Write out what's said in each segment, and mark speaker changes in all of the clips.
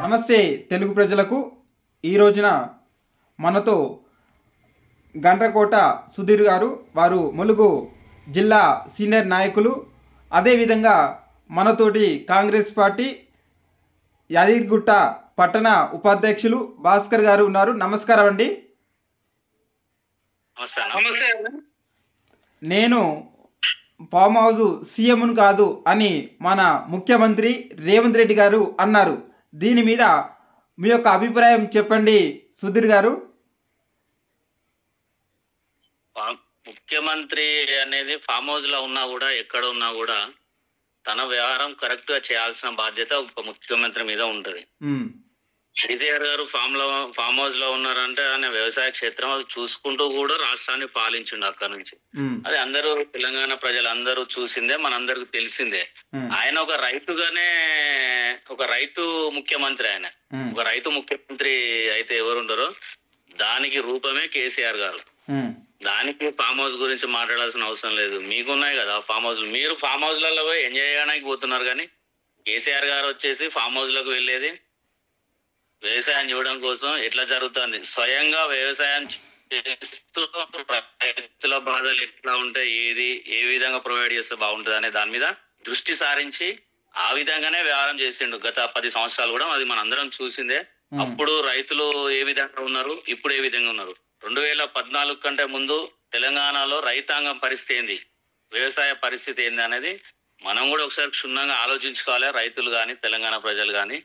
Speaker 1: నమస్తే తెలుగు ప్రజలకు. ఈ రోజున మనతో గండ్రకోట సుధీర్ గారు, వారు ములుగు జిల్లా సీనియర్ నాయకులు. అదేవిధంగా మనతోటి కాంగ్రెస్ పార్టీ యాదగిరిగుట్ట పట్టణ ఉపాధ్యక్షులు భాస్కర్ గారు ఉన్నారు. నమస్కారం అండి. నేను ఫామ్ హౌస్ సీఎంను కాదు అని మన ముఖ్యమంత్రి రేవంత్ రెడ్డి గారు అన్నారు. దీని మీద మీ యొక్క అభిప్రాయం చెప్పండి సుధీర్ గారు.
Speaker 2: ముఖ్యమంత్రి అనేది ఫామ్ హౌస్ లో ఉన్నా కూడా ఎక్కడ ఉన్నా కూడా తన వ్యవహారం కరెక్ట్ గా చేయాల్సిన బాధ్యత ఉప ముఖ్యమంత్రి మీద ఉంటది. కేసీఆర్ గారు ఫామ్ హౌస్ లో ఉన్నారంటే ఆయన వ్యవసాయ క్షేత్రం అది చూసుకుంటూ కూడా రాష్ట్రాన్ని పాలించిండు అక్కడి నుంచి. అది అందరూ తెలంగాణ ప్రజలందరూ చూసిందే, మనందరికి తెలిసిందే. ఆయన ఒక రైతు ముఖ్యమంత్రి. ఆయన ఒక రైతు ముఖ్యమంత్రి అయితే ఎవరు ఉండరో దానికి రూపమే కేసీఆర్ గారు. దానికి ఫామ్ హౌస్ గురించి మాట్లాడాల్సిన అవసరం లేదు. మీకున్నాయి కదా ఫామ్ హౌస్, మీరు ఫామ్ హౌస్ లలో పోయి ఎంజాయ్ చేయడానికి పోతున్నారు. కానీ కేసీఆర్ గారు వచ్చేసి ఫామ్ హౌస్ లకు వెళ్ళేది వ్యవసాయం చూడడం కోసం. ఎట్లా జరుగుతుంది స్వయంగా వ్యవసాయం చేస్తూ రైతుల బాధలు ఎట్లా ఉంటాయి, ఏ విధంగా ప్రొవైడ్ చేస్తే బాగుంటుంది అనే దాని మీద దృష్టి సారించి ఆ విధంగానే వ్యవహారం చేసిండు గత 10 సంవత్సరాలు కూడా. అది మన అందరం చూసిందే. అప్పుడు రైతులు ఏ విధంగా ఉన్నారు, ఇప్పుడు ఏ విధంగా ఉన్నారు. 2014 కంటే ముందు తెలంగాణలో రైతాంగం పరిస్థితి ఏంది, వ్యవసాయ పరిస్థితి ఏంది అనేది మనం కూడా ఒకసారి క్షుణ్ణంగా ఆలోచించుకోవాలి. రైతులు కానీ తెలంగాణ ప్రజలు కానీ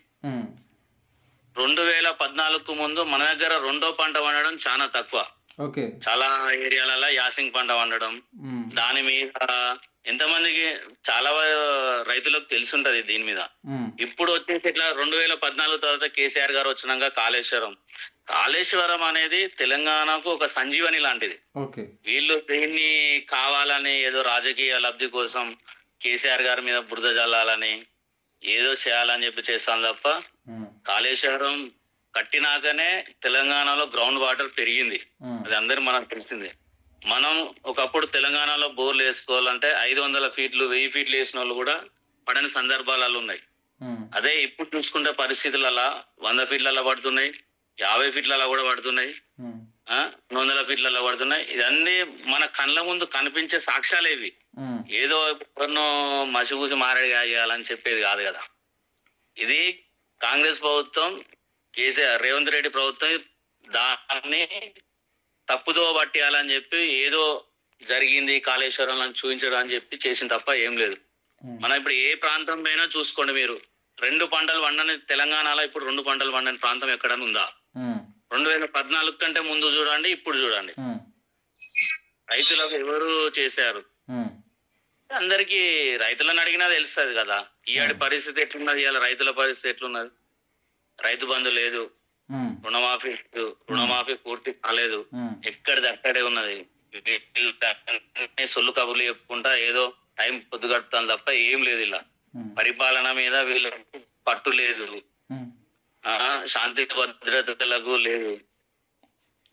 Speaker 2: 2014 ముందు మన దగ్గర రెండో పంట వండడం చాలా తక్కువ. చాలా ఏరియాలలో యాసింగ్ పంట వండడం, దాని మీద ఎంతమందికి చాలా రైతులకు తెలిసి ఉంటది దీని మీద. ఇప్పుడు వచ్చేసి ఇట్లా 2014 తర్వాత కేసీఆర్ గారు వచ్చినాక కాళేశ్వరం అనేది తెలంగాణకు ఒక సంజీవని లాంటిది. వీళ్ళు దీన్ని కావాలని ఏదో రాజకీయ లబ్ధి కోసం కేసీఆర్ గారి మీద బురద జల్లాలని ఏదో చేయాలని చెప్పి చేస్తాను తప్ప, కాళేశ్వరం కట్టినాకనే తెలంగాణలో గ్రౌండ్ వాటర్ పెరిగింది. అది అందరికి మనకు తెలిసిందే. మనం ఒకప్పుడు తెలంగాణలో బోర్లు వేసుకోవాలంటే 500 ఫీట్లు 1000 ఫీట్లు వేసిన వాళ్ళు కూడా పడని సందర్భాలు ఉన్నాయి. అదే ఇప్పుడు చూసుకుంటే పరిస్థితులలో 100 ఫీట్లలో పడుతున్నాయి, 50 ఫీట్లలో కూడా పడుతున్నాయి, 200 ఫీట్లలో పడుతున్నాయి. ఇవన్నీ మన కళ్ళ ముందు కనిపించే సాక్ష్యాలు ఇవి. ఏదో ఎప్పుడన్నో మసిగూసి మారేయాలని చెప్పేది కాదు కదా. ఇది కాంగ్రెస్ ప్రభుత్వం, కేసీఆర్ రేవంత్ రెడ్డి ప్రభుత్వం దాన్ని తప్పుదో పట్టేయాలని చెప్పి ఏదో జరిగింది కాళేశ్వరంలో చూపించడం అని చెప్పి చేసిన తప్ప ఏం లేదు. మనం ఇప్పుడు ఏ ప్రాంతం పైన చూసుకోండి, మీరు 2 పంటలు వండని తెలంగాణలో ఇప్పుడు 2 పంటలు వండని ప్రాంతం ఎక్కడైనా ఉందా? 2014 కంటే ముందు చూడండి, ఇప్పుడు చూడండి. రైతులకు ఎవరు చేశారు? అందరికి రైతులను అడిగినా తెలుస్తుంది కదా ఈయాడి పరిస్థితి ఎట్లున్నది, ఇవాళ రైతుల పరిస్థితి ఎట్లున్నది. రైతు బంధు లేదు, రుణమాఫీ పూర్తి కాలేదు, ఎక్కడిది అక్కడే ఉన్నది. సొల్లు కబుర్లు చెప్పుకుంటా ఏదో టైం పొద్దు గడుపుతాను తప్ప ఏం లేదు. ఇలా పరిపాలన మీద వీళ్ళకు పట్టు లేదు, శాంతి భద్రతలకు లేదు.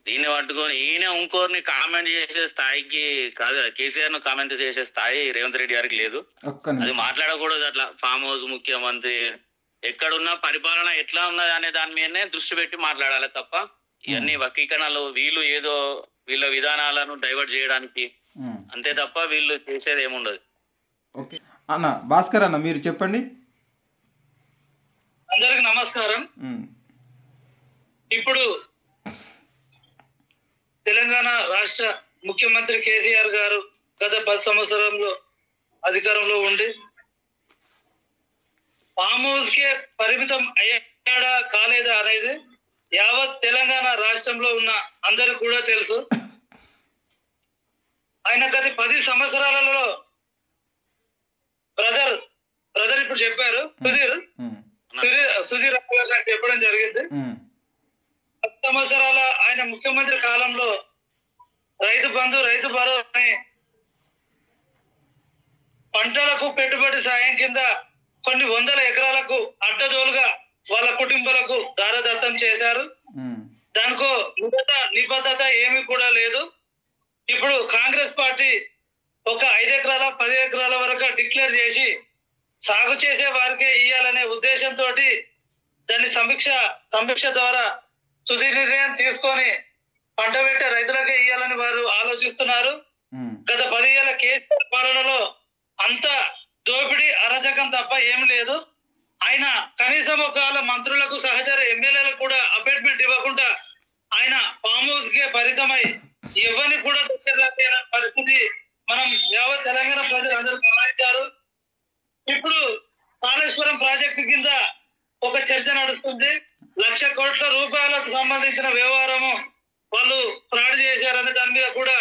Speaker 2: దీన్ని పట్టుకొని ఈయన ఇంకోరిని కామెంట్ చేసే స్థాయికి కాదు, కేసీఆర్ ను కామెంట్ చేసే స్థాయి రేవంత్ రెడ్డి గారికి లేదు. అది మాట్లాడకూడదు. అట్లా ఫామ్ హౌస్ ముఖ్యమంత్రి ఎక్కడున్నా పరిపాలన ఎట్లా ఉన్నది అనే దాని మీదనే దృష్టి పెట్టి మాట్లాడాలి తప్ప ఇవన్నీ వక్రీకరణలు వీళ్ళు ఏదో వీళ్ళ విధానాలను డైవర్ట్ చేయడానికి అంతే తప్ప వీళ్ళు చేసేది ఏముండదు.
Speaker 1: అన్న భాస్కర్ అన్న మీరు చెప్పండి.
Speaker 3: అందరికి నమస్కారం. ఇప్పుడు తెలంగాణ రాష్ట్ర ముఖ్యమంత్రి కేసీఆర్ గారు గత 10 సంవత్సరంలో అధికారంలో ఉండి ఫామ్ హౌస్ కే పరిమితం అయ్యాడా కాలేదా అనేది యావత్ తెలంగాణ రాష్ట్రంలో ఉన్న అందరికి కూడా తెలుసు. ఆయన గత 10 సంవత్సరాలలో బ్రదర్ ఇప్పుడు చెప్పారు సుధీర్ గారు నాకు చెప్పడం జరిగింది. 10 సంవత్సరాల ఆయన ముఖ్యమంత్రి కాలంలో రైతు బంధు, రైతు భరోసా పంటలకు పెట్టుబడి సాయం కింద కొన్ని 100 ఎకరాలకు అడ్డదోలుగా వాళ్ళ కుటుంబాలకు దారదత్తం చేశారు. దానికో నిబద్ధత ఏమీ కూడా లేదు. ఇప్పుడు కాంగ్రెస్ పార్టీ ఒక 5 ఎకరాల 10 ఎకరాల వరకు డిక్లేర్ చేసి సాగు చేసే వారికే ఇయ్యాలనే ఉద్దేశంతో దాన్ని సమీక్ష ద్వారా తుది నిర్ణయం తీసుకొని పంట పెట్టే రైతులకే ఇవ్వాలని వారు ఆలోచిస్తున్నారు. గత 10 ఏళ్ల కేసీఆర్ పాలనలో అంత దోపిడీ అరాచకం తప్ప ఏం లేదు. ఆయన కనీసం ఒకవేళ మంత్రులకు సహచర ఎమ్మెల్యేలకు కూడా అపాయింట్మెంట్ ఇవ్వకుండా ఆయన ఫామ్ హౌస్ కే పరితమై ఎవరిని కూడా దగ్గర పరిస్థితి మనం యావత్ తెలంగాణ ప్రజలు అందరూ గమనించారు. ఇప్పుడు కాళేశ్వరం ప్రాజెక్టు కింద ఒక చర్చ నడుస్తుంది. 1,00,000 కోట్ల రూపాయలకు సంబంధించిన వ్యవహారము వాళ్ళు ఫ్రాడ్ చేశారని దాని మీద కూడా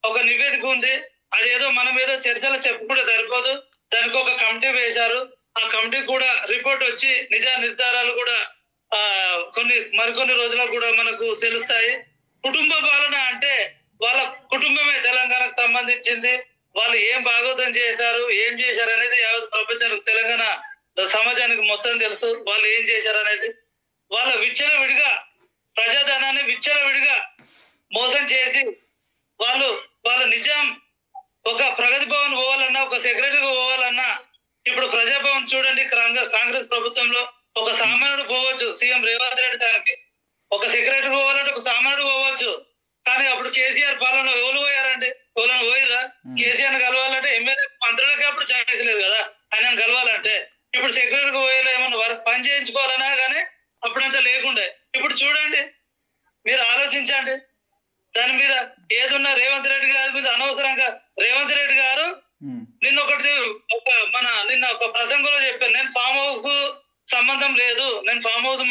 Speaker 3: ఒక నివేదిక ఉంది. అదేదో మనం ఏదో చర్చలు చెప్పుకుంటే సరిపోదు. దానికి ఒక కమిటీ వేశారు. ఆ కమిటీ కూడా రిపోర్ట్ వచ్చి నిజ నిర్ధారాలు కూడా మరికొన్ని రోజుల్లో కూడా మనకు తెలుస్తాయి. కుటుంబ పాలన అంటే వాళ్ళ కుటుంబమే తెలంగాణకు సంబంధించింది. వాళ్ళు ఏం భాగవతం చేశారు, ఏం చేశారు అనేది యావత్ ప్రపంచానికి తెలంగాణ సమాజానికి మొత్తం తెలుసు. వాళ్ళు ఏం చేశారు అనేది వాళ్ళ విచ్చలవిడిగా ప్రజాధనాన్ని విచ్చలవిడిగా మోసం చేసి వాళ్ళ నిజాం ఒక ప్రగతి భవన్ పోవాలన్నా, ఒక సెక్రటరీకి పోవాలన్నా, ఇప్పుడు ప్రజాభవన్ చూడండి కాంగ్రెస్ ప్రభుత్వంలో ఒక సామాన్యుడు పోవచ్చు. సీఎం రేవంత్ రెడ్డి దానికి ఒక సెక్రటరీ పోవాలంటే ఒక సామాన్యుడు పోవచ్చు. కానీ అప్పుడు కేసీఆర్ పాలనలో ఎవరు పోయారండి? ఎవరైనా పోయిరా? కేసీఆర్ కలవాలంటే ఎమ్మెల్యే మంత్రులకి అప్పుడు ఛాన్స్ లేదు కదా ఆయన కలవాలంటే. ఇప్పుడు సెక్రటరీకి పోయేలా ఏమన్నా వర్క్ పని చేయించుకోవాలన్నా కానీ అప్పుడంతా లేకుండే. ఇప్పుడు చూడండి, మీరు ఆలోచించండి. దాని మీద ఏదున్నా రేవంత్ రెడ్డి గారి మీద అనవసరంగా రేవంత్ రెడ్డి గారు నిన్న ఒక ప్రసంగంలో చెప్పాను, నేను ఫామ్ హౌస్ కు సంబంధం లేదు, నేను ఫామ్ హౌస్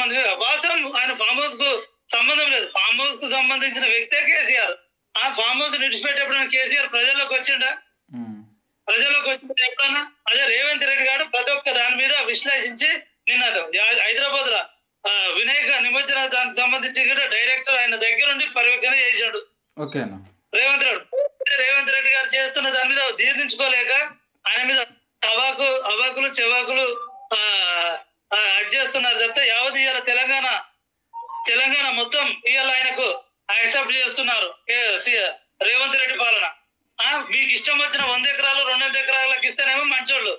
Speaker 3: వాస్తవం. ఆయన ఫామ్ హౌస్ కు సంబంధం లేదు. ఫామ్ హౌస్ కు సంబంధించిన వ్యక్తే కేసీఆర్. ఆ ఫామ్ హౌస్ విడిచిపెట్టేప్పుడు కేసీఆర్ ప్రజల్లోకి వచ్చిండా? ప్రజల్లోకి వచ్చింది ఎప్పుడన్నా? అదే రేవంత్ రెడ్డి గారు ప్రతి ఒక్క దాని మీద విశ్లేషించి నిన్న హైదరాబాద్ లో వినాయక నిమజ్జన దానికి సంబంధించి కూడా డైరెక్టర్ ఆయన దగ్గర ఉండి పర్యవేక్షణ చేశాడు రేవంత్ రెడ్డి గారు చేస్తున్న దాని మీద జీర్ణించుకోలేక ఆయన మీద అవాకులు చెవాకులు చేస్తున్నారు తప్పితే యావత్ ఇవాళ తెలంగాణ మొత్తం ఇవాళ ఆయనకు యాక్సెప్ట్ చేస్తున్నారు రేవంత్ రెడ్డి పాలన. మీకు ఇష్టం వచ్చిన 100 ఎకరాలు 200 ఎకరాలకు ఇస్తేనేమో మంచోళ్ళు,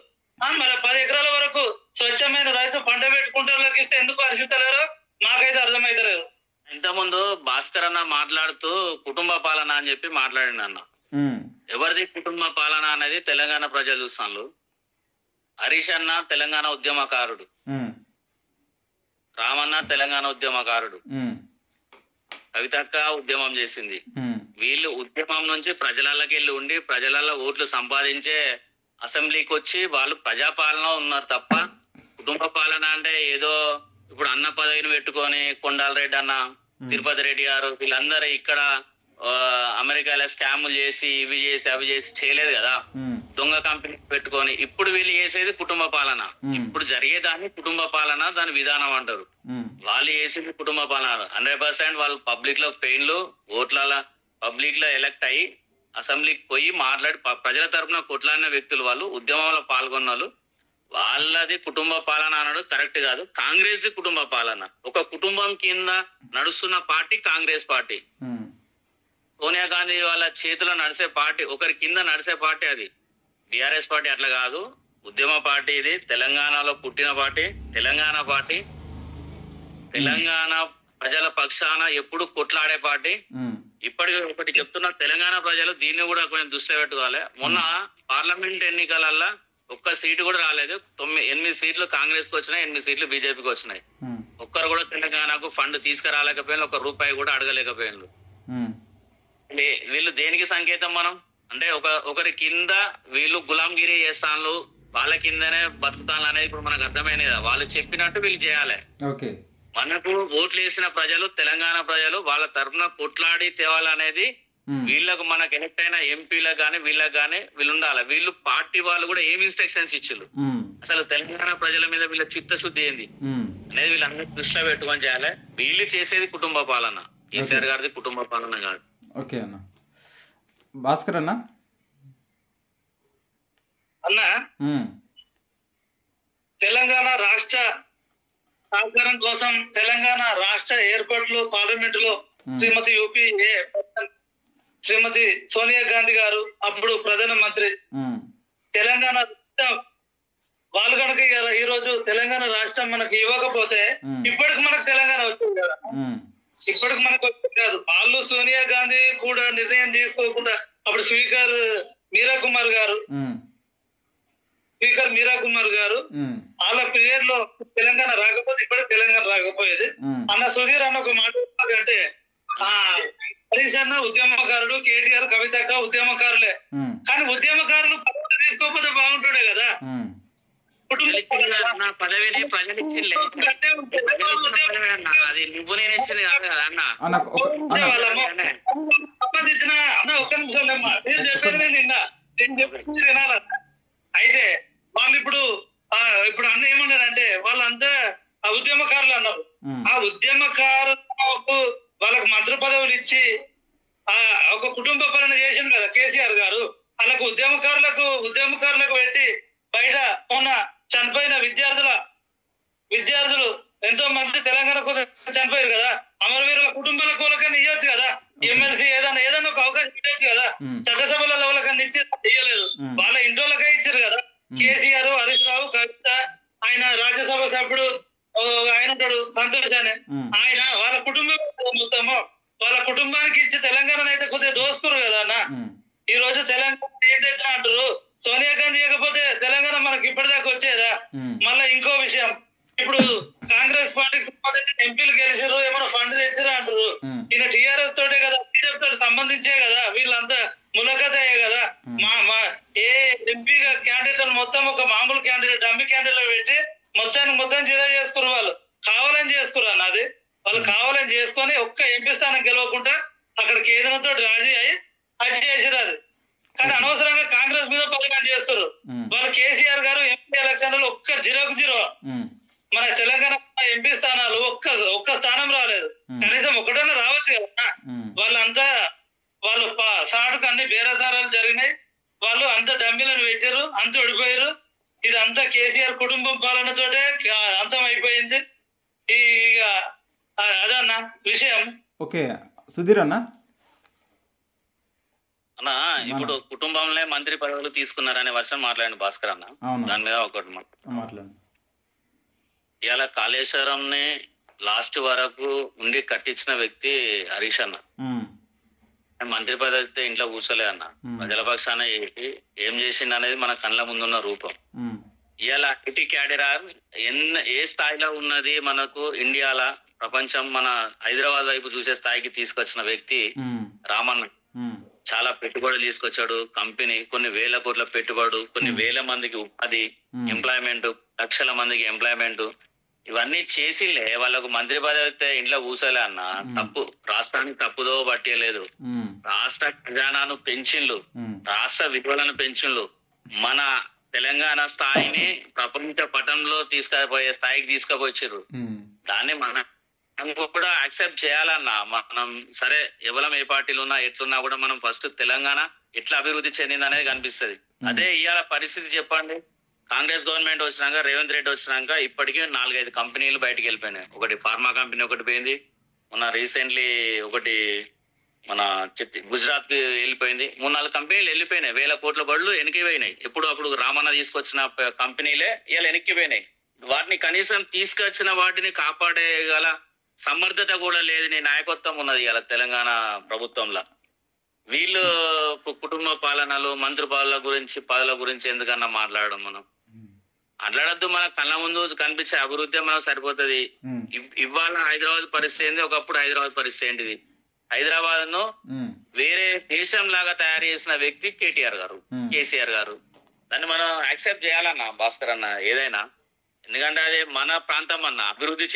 Speaker 3: మరి 10 ఎకరాల వరకు స్వచ్ఛమైన రైతు పంట పెట్టుకుంటారులకు ఇస్తే ఎందుకు హర్షిస్తలేరో మాకైతే అర్థమైతలేదు.
Speaker 2: ఇంతకుముందు భాస్కర్ అన్న మాట్లాడుతూ కుటుంబ పాలన అని చెప్పి మాట్లాడిండు అన్న. ఎవరిది కుటుంబ పాలన అనేది తెలంగాణ ప్రజలు చూస్తాను. హరీష్ అన్న తెలంగాణ ఉద్యమకారుడు, రామన్న తెలంగాణ ఉద్యమకారుడు, కవితక్క ఉద్యమం చేసింది. వీళ్ళు ఉద్యమం నుంచి ప్రజలకి వెళ్ళి ఉండి ప్రజలలో ఓట్లు సంపాదించే అసెంబ్లీకి వచ్చి వాళ్ళు ప్రజాపాలన ఉన్నారు తప్ప కుటుంబ పాలన అంటే ఏదో ఇప్పుడు అన్న పదవిని పెట్టుకొని కొండాల రెడ్డి అన్న, తిరుపతి రెడ్డి గారు వీళ్ళందరూ ఇక్కడ అమెరికాలో స్కాములు చేసి ఇవి చేసి అవి చేసి చేయలేదు కదా, దొంగ కంపెనీ పెట్టుకొని. ఇప్పుడు వీళ్ళు చేసేది కుటుంబ పాలన. ఇప్పుడు జరిగేదాన్ని కుటుంబ పాలన, దాని విధానం అంటారు. వాళ్ళు చేసేది కుటుంబ పాలన 100%. వాళ్ళు పబ్లిక్ లో పెయిన్లు ఓట్ల పబ్లిక్ లో ఎలక్ట్ అయ్యి అసెంబ్లీకి పోయి మాట్లాడి ప్రజల తరఫున కొట్లాడిన వ్యక్తులు, వాళ్ళు ఉద్యమంలో పాల్గొన్న వాళ్ళు. వాళ్ళది కుటుంబ పాలన అనడు కరెక్ట్ కాదు. కాంగ్రెస్ కుటుంబ పాలన. ఒక కుటుంబం కింద నడుస్తున్న పార్టీ కాంగ్రెస్ పార్టీ. సోనియా గాంధీ వాళ్ళ చేతిలో నడిచే పార్టీ, ఒకరి కింద నడిచే పార్టీ అది. టిఆర్ఎస్ పార్టీ అట్లా కాదు, ఉద్యమ పార్టీ. ఇది తెలంగాణలో పుట్టిన పార్టీ, తెలంగాణ పార్టీ. తెలంగాణ ప్రజల పక్షాన ఎప్పుడు కొట్లాడే పార్టీ. ఇప్పటికి ఒకటి చెప్తున్నా, తెలంగాణ ప్రజలు దీన్ని కూడా కొంచెం దృష్టిలో పెట్టుకోవాలి. మొన్న పార్లమెంట్ ఎన్నికలల్లో ఒక్క సీటు కూడా రాలేదు. 8 సీట్లు కాంగ్రెస్ కి వచ్చినాయి, 8 సీట్లు బీజేపీకి వచ్చినాయి. ఒక్కరు కూడా తెలంగాణకు ఫండ్ తీసుకురాలేకపోయినా, ₹1 కూడా అడగలేకపోయినారు. వీళ్ళు దేనికి సంకేతం? మనం అంటే ఒకరి కింద వీళ్ళు గులాంగిరి చేస్తాను, వాళ్ళ కిందనే బతుకుతాను అనేది ఇప్పుడు మనకు అర్థమైనది కదా. వాళ్ళు చెప్పినట్టు వీళ్ళు చేయాలి. మనకు ఓట్లు వేసిన ప్రజలు, తెలంగాణ ప్రజలు వాళ్ళ తరఫున కొట్లాడి తేవాలనేది వీళ్ళకు, మనకు ఎలక్ట్ అయిన ఎంపీలకు గానీ వీళ్ళకి గానీ వీళ్ళు ఉండాలి. వీళ్ళు పార్టీ వాళ్ళు కూడా ఏమి ఇన్స్ట్రక్షన్స్ ఇచ్చారు, అసలు తెలంగాణ ప్రజల మీద వీళ్ళ చిత్తశుద్ధి ఏంది అనేది వీళ్ళందరూ దృష్టిలో పెట్టుకొని చేయాలి. వీళ్ళు చేసేది కుటుంబ పాలన, కేసీఆర్ గారిది కుటుంబ పాలన కాదు.
Speaker 1: ఓకే అన్న. భాస్కర్ అన్న
Speaker 3: తెలంగాణ రాష్ట్ర సాకారం కోసం తెలంగాణ రాష్ట్ర ఏర్పాట్లు పార్లమెంట్ లో శ్రీమతి సోనియా గాంధీ గారు, అప్పుడు ప్రధానమంత్రి, తెలంగాణ వాళ్ళు కనుక ఈ రోజు తెలంగాణ రాష్ట్రం మనకు ఇవ్వకపోతే ఇప్పటికి మనకు తెలంగాణ వచ్చింది కదా, ఇప్పటికి మనకు వచ్చింది కాదు. వాళ్ళు సోనియా గాంధీ కూడా నిర్ణయం తీసుకోకుండా అప్పుడు స్పీకర్ మీరా కుమార్ గారు వాళ్ళ పీరియడ్ లో తెలంగాణ రాకపోతే ఇప్పటికి తెలంగాణ రాకపోయేది అన్న. సుధీర్ అన్న ఒక మాట అంటే హరీష్ అన్న ఉద్యమకారుడు, కేటీఆర్ కవితక్క ఉద్యమకారులే, కానీ ఉద్యమకారులు తీసుకోకపోతే బాగుంటుండే కదా.
Speaker 2: పదవిని ప్రజలు ఇచ్చింది అది నువ్వు నేను ఇచ్చింది కాదు కదా అన్న.
Speaker 3: సంబంధించిన అన్న ఒక్క నిమిషం నేను చెప్పేది నేను చెప్పేది వినాల. అయితే వాళ్ళు ఇప్పుడు అన్న ఏమన్నారంటే వాళ్ళంతా ఆ ఉద్యమకారులు అన్నారు. ఆ ఉద్యమకారులకు వాళ్ళకు మంత్రి పదవులు ఇచ్చి ఒక కుటుంబ పాలన చేసింది కదా కేసీఆర్ గారు. వాళ్ళకు ఉద్యమకారులకు పెట్టి బయట మొన్న చనిపోయిన విద్యార్థులు ఎంతో మంది తెలంగాణ కోసం చనిపోయారు కదా, అమరవీరుల కుటుంబాల కోలకన్నా ఇవ్వచ్చు కదా, ఎమ్మెల్సీ ఏదైనా ఒక అవకాశం ఇవ్వచ్చు కదా. చట్టసభల లెవెల్కన్నా ఇయ్యలేదు, వాళ్ళ ఇంట్లోకే ఇచ్చారు కదా. కేసీఆర్, హరీష్ రావు, కవిత, ఆయన రాజ్యసభ సభ్యుడు ఆయన ఉంటాడు సంతోష్ అని, ఆయన వాళ్ళ కుటుంబం మొత్తము వాళ్ళ కుటుంబానికి ఇచ్చి తెలంగాణ అయితే కొద్దిగా దోసుకురు కదా అన్న. ఈ రోజు తెలంగాణ ఏంటైతే అంటారు, సోనియా గాంధీ ఇవ్వకపోతే తెలంగాణ మనకి ఇప్పటిదాకా వచ్చేదా. మళ్ళా ఇంకో విషయం, ఇప్పుడు కాంగ్రెస్ పార్టీకి సంబంధించిన ఎంపీలు గెలిచారు, ఏమైనా ఫండ్ తెచ్చారా అంటారు. ఈయన టీఆర్ఎస్ తోటే కదా, బీజేపీ తోటి సంబంధించే కదా, వీళ్ళంతా ములకతయ్యే కదా. ఏ ఎంపీ క్యాండిడేట్ మొత్తం ఒక మామూలు క్యాండిడేట్ డమ్మి క్యాండిడేట్ పెట్టి మొత్తం జిల్లా చేసుకున్నారు. వాళ్ళు కావాలని చేసుకున్నారు అన్నది, వాళ్ళు కావాలని చేసుకొని ఒక్క ఎంపీ స్థానం గెలవకుండా అక్కడ కేంద్రంతో రాజీ అయ్యి అది చేసారు. అది కానీ అనవసరంగా కాంగ్రెస్ మీద పరిమాణం చేస్తారు. వాళ్ళు కేసీఆర్ గారు ఎంపీ ఎలక్షన్ లో ఒక్క 0-0 మన తెలంగాణ ఎంపీ స్థానాలు ఒక్క స్థానం రాలేదు, కనీసం ఒకటైనా రావచ్చు కదా. వాళ్ళంతా వాళ్ళు సాటుకు అన్ని బేరసారాలు జరిగినాయి, వాళ్ళు అంత డమ్మిలను పెట్టారు, అంత ఓడిపోయారు. ఇదంతా కేసీఆర్ కుటుంబం పాలనతోటే అంతం అయిపోయింది. అదన్న విషయం.
Speaker 1: ఓకే సుధీర్ అన్న
Speaker 2: ఇప్పుడు కుటుంబంలో మంత్రి పదవులు తీసుకున్నారనే వర్షం మాట్లాడండి భాస్కర్ అన్న. దాని మీద ఒకటి
Speaker 1: మాట్లాడండి.
Speaker 2: ఇలా కాళేశ్వరం ని లాస్ట్ వరకు ఉండి కట్టించిన వ్యక్తి హరీష్ అన్న. మంత్రి పదవి అయితే ఇంట్లో కూర్చోలే అన్న, ప్రజల పక్షాన ఏం చేసింది అనేది మన కళ్ళ ముందున్న రూపం. ఇలా ఐటీ క్యాడర్ ఏ స్థాయిలో ఉన్నది మనకు ఇండియాలో, ప్రపంచం మన హైదరాబాద్ వైపు చూసే స్థాయికి తీసుకొచ్చిన వ్యక్తి రామన్న. చాలా పెట్టుబడులు తీసుకొచ్చాడు, కంపెనీ కొన్ని వేల కోట్ల పెట్టుబడు, కొన్ని వేల మందికి ఉపాధి, ఎంప్లాయ్మెంట్, లక్షల మందికి ఎంప్లాయ్మెంట్, ఇవన్నీ చేసిలే వాళ్ళకు మంత్రి పదవి అయితే ఇంట్లో కూర్చోలే అన్న. తప్పు రాష్ట్రానికి తప్పుదో పట్టలేదు, రాష్ట్ర ఖజానాను పెంచిండ్లు, రాష్ట్ర విలువలను పెంచిండ్లు, మన తెలంగాణ స్థాయిని ప్రపంచ పటంలో తీసుకుపోయే స్థాయికి తీసుకుపోయారు. దాన్ని మనం కూడా యాక్సెప్ట్ చేయాలన్నా. మనం సరే ఎవరం ఏ పార్టీలు ఉన్నా ఎట్లున్నా కూడా మనం ఫస్ట్ తెలంగాణ ఎట్లా అభివృద్ధి చెందింది అనేది కనిపిస్తుంది. అదే ఇవాళ పరిస్థితి చెప్పండి, కాంగ్రెస్ గవర్నమెంట్ వచ్చినాక, రేవంత్ రెడ్డి వచ్చినాక ఇప్పటికీ 4-5 కంపెనీలు బయటకు వెళ్ళిపోయినాయి. ఒకటి ఫార్మా కంపెనీ ఒకటి పోయింది, మొన్న రీసెంట్లీ ఒకటి మన గుజరాత్ కి వెళ్ళిపోయింది. 3-4 కంపెనీలు వెళ్ళిపోయినాయి, వేల కోట్ల బడులు వెనక్కిపోయినాయి. అప్పుడు రామన్న తీసుకొచ్చిన కంపెనీలే ఇవాళ వెనక్కిపోయినాయి. వాటిని కనీసం తీసుకొచ్చిన వాటిని కాపాడేగల సమర్థత కూడా లేదు, నీ నాయకత్వం ఉన్నది ఇవాళ తెలంగాణ ప్రభుత్వంలో. వీళ్ళు కుటుంబ పాలనలు, మంత్రి పదవుల గురించి ఎందుకన్నా మాట్లాడడం? మనం మాట్లాడద్దు. మన కళ్ళ ముందు కనిపించే అభివృద్ధి మనకు సరిపోతుంది. ఇవాళ హైదరాబాద్ పరిస్థితి ఏంది, ఒకప్పుడు హైదరాబాద్ పరిస్థితి ఏంటిది? హైదరాబాద్ ను వేరే దేశం లాగా తయారు చేసిన వ్యక్తి కేసీఆర్ గారు. దాన్ని మనం యాక్సెప్ట్ చేయాలన్నా భాస్కర్ అన్న ఏదైనా. ఎందుకంటే అది మన ప్రాంతం అన్న, అభివృద్ధి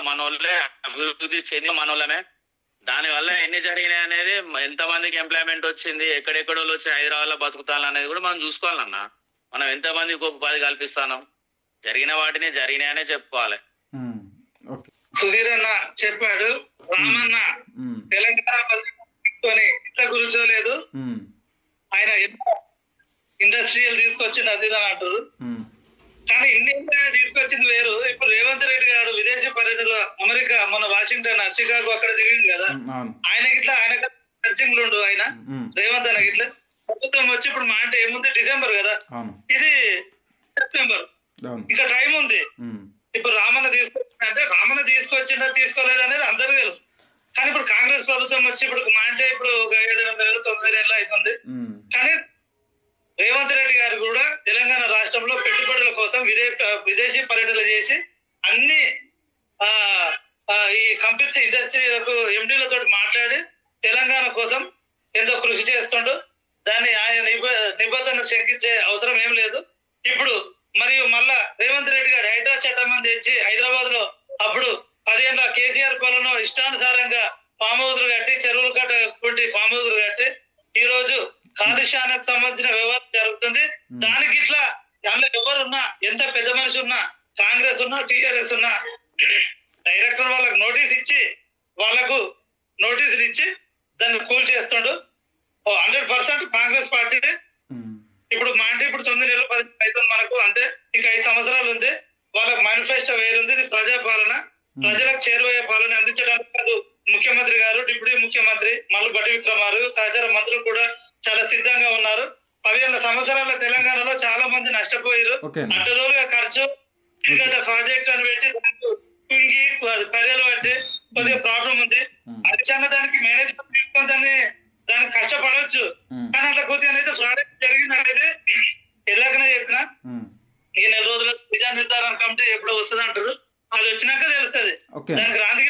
Speaker 2: మనోళ్ళే, అభివృద్ధి చెందిన మనోళ్ళమే. దాని వల్ల ఎన్ని జరిగినాయి అనేది, ఎంతమందికి ఎంప్లాయ్మెంట్ వచ్చింది, ఎక్కడెక్కడో వచ్చి హైదరాబాద్ లో బతుకుతాను అనేది కూడా మనం చూసుకోవాలన్నా. మనం ఎంతమందికి ఉపాధి కల్పిస్తాను, జరిగిన వాటిని జరిగినాయనే చెప్పుకోవాలి.
Speaker 3: సుధీర్ అన్న చెప్పాడు, రామన్న తెలంగాణ తీసుకొని ఇట్లా కూర్చోలేదు, ఆయన ఇండస్ట్రియల్ తీసుకొచ్చింది అది అంటారు. కానీ ఇండియా తీసుకొచ్చింది వేరు. ఇప్పుడు రేవంత్ రెడ్డి గారు విదేశీ పర్యటనలో అమెరికా, మన వాషింగ్టన్, చికాగో అక్కడ దిగింది కదా. ఆయన గిట్లా ఆయన టచింగ్లు ఉండు, ఆయన రేవంత్ అన్న గిట్లా ప్రభుత్వం వచ్చి ఇప్పుడు మా అంటే ఏముంది డిసెంబర్ కదా, ఇది సెప్టెంబర్, ఇంకా టైం ఉంది. ఇప్పుడు రామన్న తీసుకొచ్చిందంటే రామన్న తీసుకొచ్చిందా తీసుకోలేదు అనేది అందరికీ తెలుసు. కానీ ఇప్పుడు కాంగ్రెస్ ప్రభుత్వం వచ్చి ఇప్పుడు మా అంటే ఇప్పుడు 700,000 900,000 అవుతుంది. కానీ రేవంత్ రెడ్డి గారు కూడా తెలంగాణ రాష్ట్రంలో పెట్టుబడుల కోసం విదేశీ పర్యటనలు చేసి అన్ని ఈ కంపెనీ ఇండస్ట్రీలకు ఎండీలతో మాట్లాడి తెలంగాణ కోసం ఎంతో కృషి చేస్తుండు. దాన్ని ఆయన నిబంధన శంకించే అవసరం ఏం లేదు. ఇప్పుడు మరియు మళ్ళా రేవంత్ రెడ్డి గారు హైడ్రా చట్టం తెచ్చి హైదరాబాద్ లో అప్పుడు 10 ఏళ్ళ కేసీఆర్ పాలన ఇష్టానుసారంగా ఫామ్ హౌస్లు కట్టి చెరువులు కట్టి ఫామ్ హౌస్లు కట్టి ఈ రోజు కాలుష్యానికి సంబంధించిన వ్యవహారం జరుగుతుంది. దానికి ఇట్లా అందులో ఎవరున్నా ఎంత పెద్ద మనిషి ఉన్నా కాంగ్రెస్ ఉన్నా టీఆర్ఎస్ ఉన్నా డైరెక్టర్ వాళ్ళకు నోటీస్ ఇచ్చి వాళ్ళకు నోటీసులు ఇచ్చి దాన్ని కూల్ చేస్తుండు. 100% కాంగ్రెస్ పార్టీ ఇప్పుడు మా అంటే ఇప్పుడు 9 నెలలు 10 అవుతుంది మనకు, అంటే ఇంకా 5 సంవత్సరాలు ఉంది. వాళ్ళకి మేనిఫెస్టో వేరుంది. ఇది ప్రజాపాలన, ప్రజలకు చేరువయ్యే పాలన అందించడానికి కాదు. ముఖ్యమంత్రి గారు, డిప్యూటీ ముఖ్యమంత్రి మల్లు భట్టి విక్రమారు, సహచార మంత్రులు కూడా చాలా సిద్ధంగా ఉన్నారు. 15 సంవత్సరాల తెలంగాణలో చాలా మంది నష్టపోయారు. అడ్డదోలుగా ఖర్చు ఎందుకంటే ప్రాజెక్ట్ అని పెట్టి కుంగి ప్రజలు బట్టి కొద్దిగా ప్రాబ్లం ఉంది. అది చిన్న దానికి మేనేజ్మెంట్ తీసుకొని దానికి కష్టపడవచ్చు. కానీ అట్లా కొద్దిగా అయితే ప్రాజెక్ట్ జరిగిందనేది ఎలాగనే చెప్పిన ఈ 4 రోజుల నిజా నిర్ధారణ కమిటీ ఎప్పుడు వస్తుంది అంటారు, అది వచ్చినాక తెలుస్తుంది. దానికి రాంది